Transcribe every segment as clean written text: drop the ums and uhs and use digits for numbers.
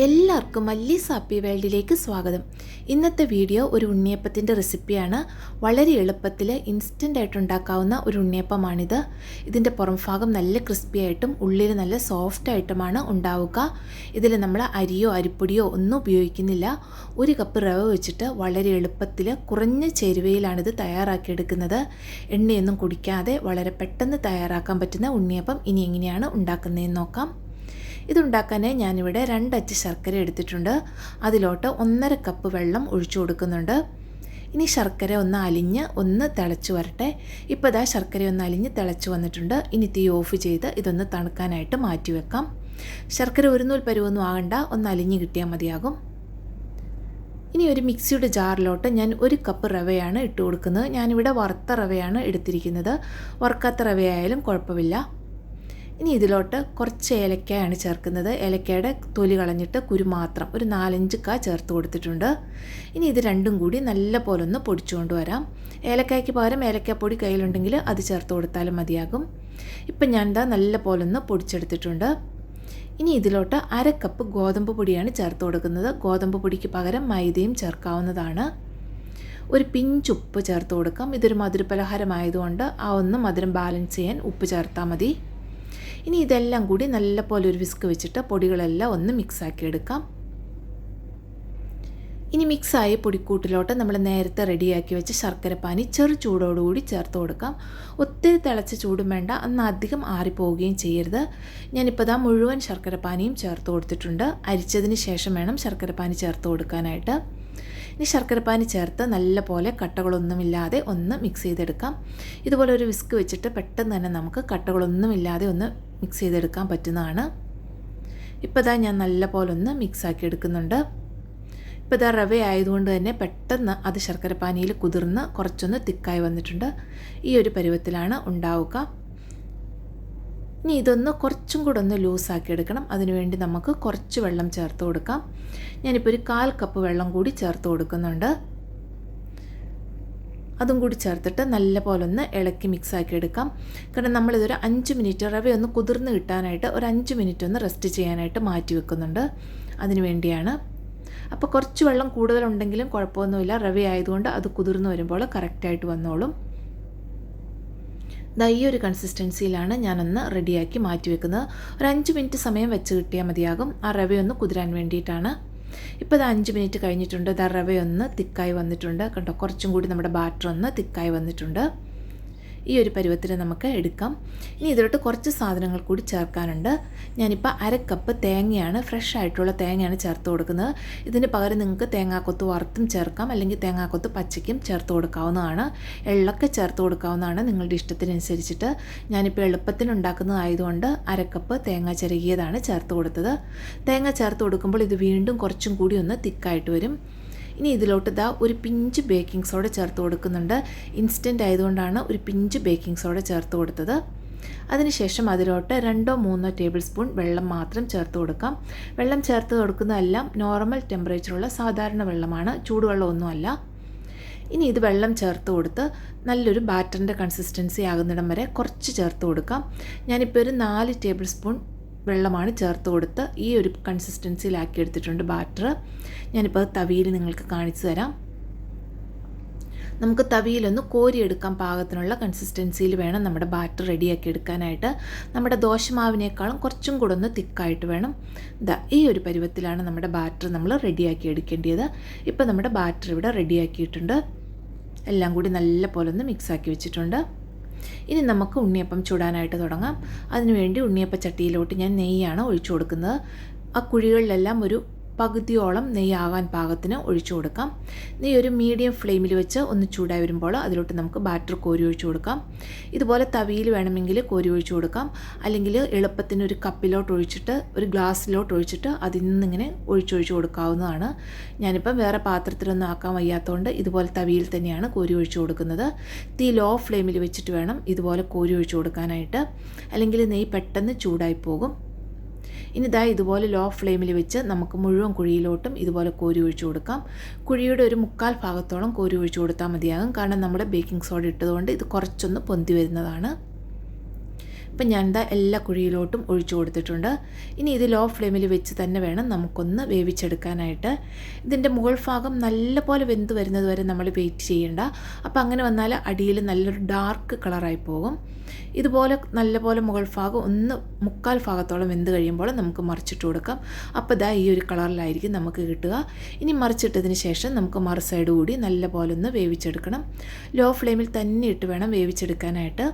എല്ലാവർക്കും മല്ലീസ് ഹാപ്പി വേൾഡിലേക്ക് സ്വാഗതം. ഇന്നത്തെ വീഡിയോ ഒരു ഉണ്ണിയപ്പത്തിൻ്റെ റെസിപ്പിയാണ്. വളരെ എളുപ്പത്തിൽ ഇൻസ്റ്റൻ്റ് ആയിട്ട് ഉണ്ടാക്കാവുന്ന ഒരു ഉണ്ണിയപ്പമാണിത്. ഇതിൻ്റെ പുറം ഭാഗം നല്ല ക്രിസ്പി ആയിട്ടും ഉള്ളിൽ നല്ല സോഫ്റ്റ് ആയിട്ടുമാണ് ഉണ്ടാവുക. ഇതിൽ നമ്മൾ അരിയോ അരിപ്പൊടിയോ ഒന്നും ഉപയോഗിക്കുന്നില്ല. 1 കപ്പ് റവ വെച്ചിട്ട് വളരെ എളുപ്പത്തിൽ കുറഞ്ഞ ചേരുവയിലാണിത് തയ്യാറാക്കിയെടുക്കുന്നത്. എണ്ണയൊന്നും കുടിക്കാതെ വളരെ പെട്ടെന്ന് തയ്യാറാക്കാൻ പറ്റുന്ന ഉണ്ണിയപ്പം ഇനി എങ്ങനെയാണ് ഉണ്ടാക്കുന്നതെന്ന് നോക്കാം. ഇതുണ്ടാക്കാൻ ഞാനിവിടെ 2 അച്ച് ശർക്കര എടുത്തിട്ടുണ്ട്. അതിലോട്ട് 1.5 കപ്പ് വെള്ളം ഒഴിച്ചു കൊടുക്കുന്നുണ്ട്. ഇനി ശർക്കര ഒന്ന് അലിഞ്ഞ് ഒന്ന് തിളച്ച് വരട്ടെ. ഇപ്പോൾ ഇതാ ശർക്കര ഒന്ന് അലിഞ്ഞ് തിളച്ച് വന്നിട്ടുണ്ട്. ഇനി തീ ഓഫ് ചെയ്ത് ഇതൊന്ന് തണുക്കാനായിട്ട് മാറ്റി വെക്കാം. ശർക്കര ഒരു നൂൽ പരുവൊന്നും ആകണ്ട, ഒന്ന് അലിഞ്ഞ് കിട്ടിയാൽ മതിയാകും. ഇനി ഒരു മിക്സിയുടെ ജാറിലോട്ട് ഞാൻ 1 കപ്പ് റവയാണ് ഇട്ട് കൊടുക്കുന്നത്. ഞാനിവിടെ വറുത്ത റവയാണ് എടുത്തിരിക്കുന്നത്. വറുക്കാത്ത റവയായാലും കുഴപ്പമില്ല. ഇനി ഇതിലോട്ട് കുറച്ച് ഏലക്കയാണ് ചേർക്കുന്നത്. ഏലക്കയുടെ തൊലി കളഞ്ഞിട്ട് കുരു മാത്രം ഒരു 4-5 കാ ചേർത്ത് കൊടുത്തിട്ടുണ്ട്. ഇനി ഇത് രണ്ടും കൂടി നല്ല പോലെ ഒന്ന് പൊടിച്ചുകൊണ്ട് വരാം. ഏലക്കായ്ക്ക് പകരം ഏലക്കാപ്പൊടി കയ്യിലുണ്ടെങ്കിൽ അത് ചേർത്ത് കൊടുത്താലും മതിയാകും. ഇപ്പം ഞാൻ ഇതാ നല്ല പോലെ ഒന്ന് പൊടിച്ചെടുത്തിട്ടുണ്ട്. ഇനി ഇതിലോട്ട് 1/2 കപ്പ് ഗോതമ്പ് പൊടിയാണ് ചേർത്ത് കൊടുക്കുന്നത്. ഗോതമ്പ് പൊടിക്ക് പകരം മൈദയും ചേർക്കാവുന്നതാണ്. ഒരു പിഞ്ച് ഉപ്പ് ചേർത്ത് കൊടുക്കാം. ഇതൊരു മധുരപലഹാരമായതുകൊണ്ട് ആ ഒന്ന് മധുരം ബാലൻസ് ചെയ്യാൻ ഉപ്പ് ചേർത്താൽ മതി. ഇനി ഇതെല്ലാം കൂടി നല്ല പോലെ ഒരു വിസ്ക് വെച്ചിട്ട് പൊടികളെല്ലാം ഒന്ന് മിക്സാക്കി എടുക്കാം. ഇനി മിക്സായ പൊടിക്കൂട്ടിലോട്ട് നമ്മൾ നേരത്തെ റെഡിയാക്കി വെച്ച ശർക്കരപ്പാനി ചെറു ചൂടോടുകൂടി ചേർത്ത് കൊടുക്കാം. ഒത്തിരി തിളച്ച ചൂടും വേണ്ട, എന്നാൽ അധികം ആറിപ്പോവുകയും ചെയ്യരുത്. ഞാനിപ്പോൾ ഇതാ മുഴുവൻ ശർക്കരപ്പാനിയും ചേർത്ത് കൊടുത്തിട്ടുണ്ട്. അരിച്ചതിന് ശേഷം വേണം ശർക്കരപ്പാനി ചേർത്ത് കൊടുക്കാനായിട്ട്. ഇനി ശർക്കരപ്പാനി ചേർത്ത് നല്ല പോലെ കട്ടകളൊന്നുമില്ലാതെ ഒന്ന് മിക്സ് ചെയ്തെടുക്കാം. ഇതുപോലെ ഒരു വിസ്ക് വെച്ചിട്ട് പെട്ടെന്ന് തന്നെ നമുക്ക് കട്ടകളൊന്നുമില്ലാതെ ഒന്ന് മിക്സ് ചെയ്തെടുക്കാൻ പറ്റുന്നതാണ്. ഇപ്പോൾ ഇതാ ഞാൻ നല്ല പോലെ ഒന്ന് മിക്സാക്കി എടുക്കുന്നുണ്ട്. ഇപ്പോൾ ഇതാ റവ ആയതുകൊണ്ട് തന്നെ പെട്ടെന്ന് അത് ശർക്കരപ്പാനിയിൽ കുതിർന്ന് കുറച്ചൊന്ന് തിക്കായി വന്നിട്ടുണ്ട്. ഈ ഒരു പരുവത്തിലാണ് ഉണ്ടാവുക. ഇനി ഇതൊന്ന് കുറച്ചും കൂടെ ഒന്ന് ലൂസാക്കി എടുക്കണം. അതിനുവേണ്ടി നമുക്ക് കുറച്ച് വെള്ളം ചേർത്ത് കൊടുക്കാം. ഞാനിപ്പോൾ ഒരു 1/4 കപ്പ് വെള്ളം കൂടി ചേർത്ത് കൊടുക്കുന്നുണ്ട്. അതും കൂടി ചേർത്തിട്ട് നല്ല പോലെ ഒന്ന് ഇളക്കി മിക്സാക്കി എടുക്കാം. കാരണം നമ്മളിതൊരു 5 മിനിറ്റ് റവയൊന്ന് കുതിർന്ന് കിട്ടാനായിട്ട് ഒരു 5 മിനിറ്റ് ഒന്ന് റെസ്റ്റ് ചെയ്യാനായിട്ട് മാറ്റി വെക്കുന്നുണ്ട്. അതിന് വേണ്ടിയാണ്. അപ്പോൾ കുറച്ച് വെള്ളം കൂടുതലുണ്ടെങ്കിലും കുഴപ്പമൊന്നുമില്ല. റവ ആയതുകൊണ്ട് അത് കുതിർന്ന് വരുമ്പോൾ കറക്റ്റായിട്ട് വന്നോളും. ഈ ഒരു കൺസിസ്റ്റൻസിയിലാണ് ഞാനൊന്ന് റെഡിയാക്കി മാറ്റി വെക്കുന്നത്. ഒരു 5 മിനിറ്റ് സമയം വെച്ച് കിട്ടിയാൽ മതിയാകും. ആ റവയൊന്ന് കുതിരാൻ വേണ്ടിയിട്ടാണ്. ഇപ്പോൾ 5 മിനിറ്റ് കഴിഞ്ഞിട്ടുണ്ട്. റവയൊന്ന് തിക്കായി വന്നിട്ടുണ്ട്. കണ്ടോ, കുറച്ചും കൂടി നമ്മുടെ ബാറ്റർ ഒന്ന് തിക്കായി വന്നിട്ടുണ്ട്. ഈ ഒരു പരുവത്തിൽ നമുക്ക് എടുക്കാം. ഇനി ഇതിലോട്ട് കുറച്ച് സാധനങ്ങൾ കൂടി ചേർക്കാനുണ്ട്. ഞാനിപ്പോൾ 1/2 കപ്പ് തേങ്ങയാണ്, ഫ്രഷ് ആയിട്ടുള്ള തേങ്ങയാണ് ചേർത്ത് കൊടുക്കുന്നത്. ഇതിന് പകരം നിങ്ങൾക്ക് തേങ്ങാക്കൊത്ത് വറുത്തും ചേർക്കാം, അല്ലെങ്കിൽ തേങ്ങാക്കൊത്ത് പച്ചയ്ക്കും ചേർത്ത് കൊടുക്കാവുന്നതാണ്. എള്ളൊക്കെ ചേർത്ത് കൊടുക്കാവുന്നതാണ് നിങ്ങളുടെ ഇഷ്ടത്തിനനുസരിച്ചിട്ട്. ഞാനിപ്പോൾ എളുപ്പത്തിന് ഉണ്ടാക്കുന്നതായതുകൊണ്ട് 1/2 കപ്പ് തേങ്ങ ചിരകിയതാണ് ചേർത്ത് കൊടുത്തത്. തേങ്ങ ചേർത്ത് കൊടുക്കുമ്പോൾ ഇത് വീണ്ടും കുറച്ചും കൂടി ഒന്ന് തിക്കായിട്ട് വരും. ഇനി ഇതിലോട്ട് ഒരു പിഞ്ച് ബേക്കിംഗ് സോഡ ചേർത്ത് കൊടുക്കുന്നുണ്ട്. ഇൻസ്റ്റൻ്റ് ആയതുകൊണ്ടാണ് ഒരു പിഞ്ച് ബേക്കിംഗ് സോഡ ചേർത്ത് കൊടുത്തത്. അതിനുശേഷം അതിലോട്ട് 2-3 ടേബിൾ സ്പൂൺ വെള്ളം മാത്രം ചേർത്ത് കൊടുക്കാം. വെള്ളം ചേർത്ത് കൊടുക്കുന്നതെല്ലാം നോർമൽ ടെമ്പറേച്ചറുള്ള സാധാരണ വെള്ളമാണ്, ചൂടുവെള്ളമൊന്നുമല്ല. ഇനി ഇത് വെള്ളം ചേർത്ത് കൊടുത്ത് നല്ലൊരു ബാറ്ററിൻ്റെ കൺസിസ്റ്റൻസി ആകുന്നിടം വരെ കുറച്ച് ചേർത്ത് കൊടുക്കാം. ഞാനിപ്പോൾ ഒരു 4 ടേബിൾ സ്പൂൺ വെള്ളമാണ് ചേർത്ത് കൊടുത്ത് ഈ ഒരു കൺസിസ്റ്റൻസിയിലാക്കി എടുത്തിട്ടുണ്ട് ബാറ്റർ. ഞാനിപ്പോൾ തവിയിൽ നിങ്ങൾക്ക് കാണിച്ചു തരാം. നമുക്ക് തവിയിലൊന്ന് കോരിയെടുക്കാൻ പാകത്തിനുള്ള കൺസിസ്റ്റൻസിയിൽ വേണം നമ്മുടെ ബാറ്റർ റെഡിയാക്കി എടുക്കാനായിട്ട്. നമ്മുടെ ദോശമാവിനേക്കാളും കുറച്ചും കൂടെ ഒന്ന് തിക്കായിട്ട് വേണം. ഈ ഒരു പരുവത്തിലാണ് നമ്മുടെ ബാറ്റർ നമ്മൾ റെഡിയാക്കി എടുക്കേണ്ടത്. ഇപ്പോൾ നമ്മുടെ ബാറ്റർ ഇവിടെ റെഡിയാക്കിയിട്ടുണ്ട്. എല്ലാം കൂടി നല്ല പോലെ ഒന്ന് മിക്സാക്കി വെച്ചിട്ടുണ്ട്. ഇനി നമുക്ക് ഉണ്ണിയപ്പം ചുടാനായിട്ട് തുടങ്ങാം. അതിനുവേണ്ടി ഉണ്ണിയപ്പ ചട്ടിയിലോട്ട് ഞാൻ നെയ്യാണ് ഒഴിച്ചു കൊടുക്കുന്നത്. ആ കുഴികളിലെല്ലാം ഒരു പകുതിയോളം നെയ്യാകാൻ പാകത്തിന് ഒഴിച്ചു കൊടുക്കാം. നെയ്യ് ഒരു മീഡിയം ഫ്ലെയിമിൽ വെച്ച് ഒന്ന് ചൂടായി വരുമ്പോൾ അതിലോട്ട് നമുക്ക് ബാറ്റർ കോരി ഒഴിച്ചു കൊടുക്കാം. ഇതുപോലെ തവിയിൽ വേണമെങ്കിൽ കോരി ഒഴിച്ചു കൊടുക്കാം, അല്ലെങ്കിൽ എളുപ്പത്തിന് ഒരു കപ്പിലോട്ട് ഒഴിച്ചിട്ട് ഒരു ഗ്ലാസ്സിലോട്ട് ഒഴിച്ചിട്ട് അതിൽ നിന്നിങ്ങനെ ഒഴിച്ചൊഴിച്ച് കൊടുക്കാവുന്നതാണ്. ഞാനിപ്പം വേറെ പാത്രത്തിലൊന്നും ആക്കാൻ വയ്യാത്തതുകൊണ്ട് ഇതുപോലെ തവിയിൽ തന്നെയാണ് കോരി ഒഴിച്ചു കൊടുക്കുന്നത്. തീ ലോ ഫ്ലെയിമിൽ വെച്ചിട്ട് വേണം ഇതുപോലെ കോരി ഒഴിച്ചു കൊടുക്കാനായിട്ട്, അല്ലെങ്കിൽ നെയ്യ് പെട്ടെന്ന് ചൂടായി പോകും. ഇനി ഇതുപോലെ ലോ ഫ്ലെയിമിൽ വെച്ച് നമുക്ക് മുഴുവൻ കുഴിയിലോട്ടും ഇതുപോലെ കോരി ഒഴിച്ചു കൊടുക്കാം. കുഴിയുടെ ഒരു 1/4 ഭാഗത്തോളം കോരി ഒഴിച്ചു കൊടുത്താൽ മതിയാകും. കാരണം നമ്മൾ ബേക്കിംഗ് സോഡ ഇട്ടതുകൊണ്ട് ഇത് കുറച്ചൊന്ന് പൊന്തി വരുന്നതാണ്. ഇപ്പം ഞാനിതാ എല്ലാ കുഴിയിലോട്ടും ഒഴിച്ചു കൊടുത്തിട്ടുണ്ട്. ഇനി ഇത് ലോ ഫ്ലെയിമിൽ വെച്ച് തന്നെ വേണം നമുക്കൊന്ന് വേവിച്ചെടുക്കാനായിട്ട്. ഇതിൻ്റെ മുകൾ ഭാഗം നല്ലപോലെ വെന്ത് വരുന്നത് വരെ നമ്മൾ വെയിറ്റ് ചെയ്യേണ്ട. അപ്പോൾ അങ്ങനെ വന്നാൽ അടിയിൽ നല്ലൊരു ഡാർക്ക് കളറായി പോകും. ഇതുപോലെ നല്ലപോലെ മുകൾ ഭാഗം ഒന്ന് 3/4 ഭാഗത്തോളം വെന്ത് കഴിയുമ്പോൾ നമുക്ക് മറിച്ചിട്ട് കൊടുക്കാം. അപ്പോൾ ഇതാ ഈ ഒരു കളറിലായിരിക്കും നമുക്ക് കിട്ടുക. ഇനി മറിച്ചിട്ടതിന് ശേഷം നമുക്ക് മറു സൈഡ് കൂടി നല്ലപോലെ ഒന്ന് വേവിച്ചെടുക്കണം. ലോ ഫ്ലെയിമിൽ തന്നെ ഇട്ട് വേണം വേവിച്ചെടുക്കാനായിട്ട്.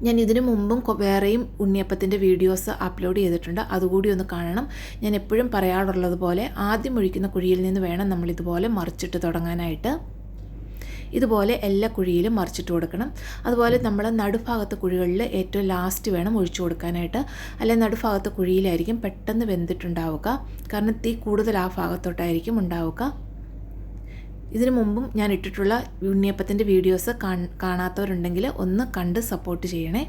ഞാൻ ഇതിനു മുമ്പും വേറെയും ഉണ്ണിയപ്പത്തിൻ്റെ വീഡിയോസ് അപ്ലോഡ് ചെയ്തിട്ടുണ്ട്, അതുകൂടി ഒന്ന് കാണണം. ഞാൻ എപ്പോഴും പറയാറുള്ളത് പോലെ ആദ്യം ഒഴിക്കുന്ന കുഴിയിൽ നിന്ന് വേണം നമ്മളിതുപോലെ മറിച്ചിട്ട് തുടങ്ങാനായിട്ട്. ഇതുപോലെ എല്ലാ കുഴിയിലും മറിച്ചിട്ട് കൊടുക്കണം. അതുപോലെ നമ്മൾ നടുഭാഗത്തെ കുഴികളിൽ ഏറ്റവും ലാസ്റ്റ് വേണം ഒഴിച്ചു കൊടുക്കാനായിട്ട്. അല്ലെങ്കിൽ നടുഭാഗത്തെ കുഴിയിലായിരിക്കും പെട്ടെന്ന് വെന്തിട്ടുണ്ടാവുക, കാരണം തീ കൂടുതൽ ആ ഭാഗത്തോട്ടായിരിക്കും ഉണ്ടാവുക. ഇതിനു മുമ്പും ഞാൻ ഇട്ടിട്ടുള്ള ഉണ്ണിയപ്പത്തിൻ്റെ വീഡിയോസ് കാണാത്തവരുണ്ടെങ്കിൽ ഒന്ന് കണ്ട് സപ്പോർട്ട് ചെയ്യണേ.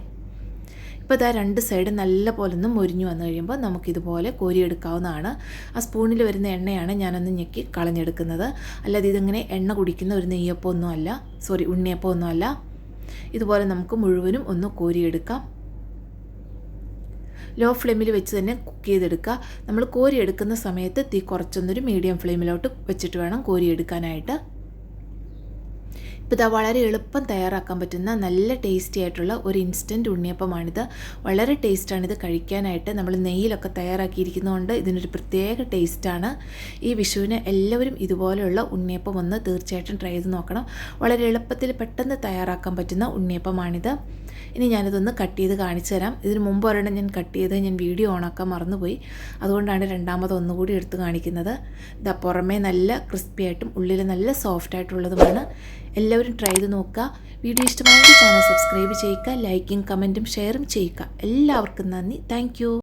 ഇപ്പോൾ ഇതാ 2 സൈഡ് നല്ല പോലെ ഒന്ന് മൊരിഞ്ഞു വന്നു കഴിയുമ്പോൾ നമുക്കിതുപോലെ കോരിയെടുക്കാവുന്നതാണ്. ആ സ്പൂണിൽ വരുന്ന എണ്ണയാണ് ഞാനൊന്ന് ഞെക്കി കളഞ്ഞെടുക്കുന്നത്. അല്ലാതെ ഇതിങ്ങനെ എണ്ണ കുടിക്കുന്ന ഒരു ഉണ്ണിയപ്പമൊന്നുമല്ല. ഇതുപോലെ നമുക്ക് മുഴുവനും ഒന്ന് കോരിയെടുക്കാം. ലോ ഫ്ലെയിമിൽ വെച്ച് തന്നെ കുക്ക് ചെയ്തെടുക്കുക. നമ്മൾ കോരിയെടുക്കുന്ന സമയത്ത് തീ കുറച്ചൊന്നൊരു മീഡിയം ഫ്ലെയിമിലോട്ട് വെച്ചിട്ട് വേണം കോരിയെടുക്കാനായിട്ട്. ഇപ്പോൾ ഇതാ വളരെ എളുപ്പം തയ്യാറാക്കാൻ പറ്റുന്ന നല്ല ടേസ്റ്റി ആയിട്ടുള്ള ഒരു ഇൻസ്റ്റൻറ്റ് ഉണ്ണിയപ്പമാണിത്. വളരെ ടേസ്റ്റാണിത് കഴിക്കാനായിട്ട്. നമ്മൾ നെയ്യിലൊക്കെ തയ്യാറാക്കിയിരിക്കുന്നതുകൊണ്ട് ഇതിനൊരു പ്രത്യേക ടേസ്റ്റാണ്. ഈ വിഷുവിന് എല്ലാവരും ഇതുപോലെയുള്ള ഉണ്ണിയപ്പം ഒന്ന് തീർച്ചയായിട്ടും ട്രൈ ചെയ്ത് നോക്കണം. വളരെ എളുപ്പത്തിൽ പെട്ടെന്ന് തയ്യാറാക്കാൻ പറ്റുന്ന ഉണ്ണിയപ്പമാണിത്. ഇനി ഞാനിതൊന്ന് കട്ട് ചെയ്ത് കാണിച്ചു തരാം. ഇതിന് മുമ്പ് ഒരെണ്ണം ഞാൻ കട്ട് ചെയ്ത് ഞാൻ വീഡിയോ ഓണാക്കാൻ മറന്നുപോയി, അതുകൊണ്ടാണ് രണ്ടാമത് ഒന്നുകൂടി എടുത്ത് കാണിക്കുന്നത്. ഇതാ പുറമേ നല്ല ക്രിസ്പി ആയിട്ടും ഉള്ളിൽ നല്ല സോഫ്റ്റ് ആയിട്ടുള്ളതുമാണ്. എല്ലാവരും ട്രൈ ചെയ്ത് നോക്കുക. വീഡിയോ ഇഷ്ടമായെങ്കിൽ ചാനൽ സബ്സ്ക്രൈബ് ചെയ്യുക, ലൈക്കും കമൻറ്റും ഷെയറും ചെയ്യുക. എല്ലാവർക്കും നന്ദി. താങ്ക്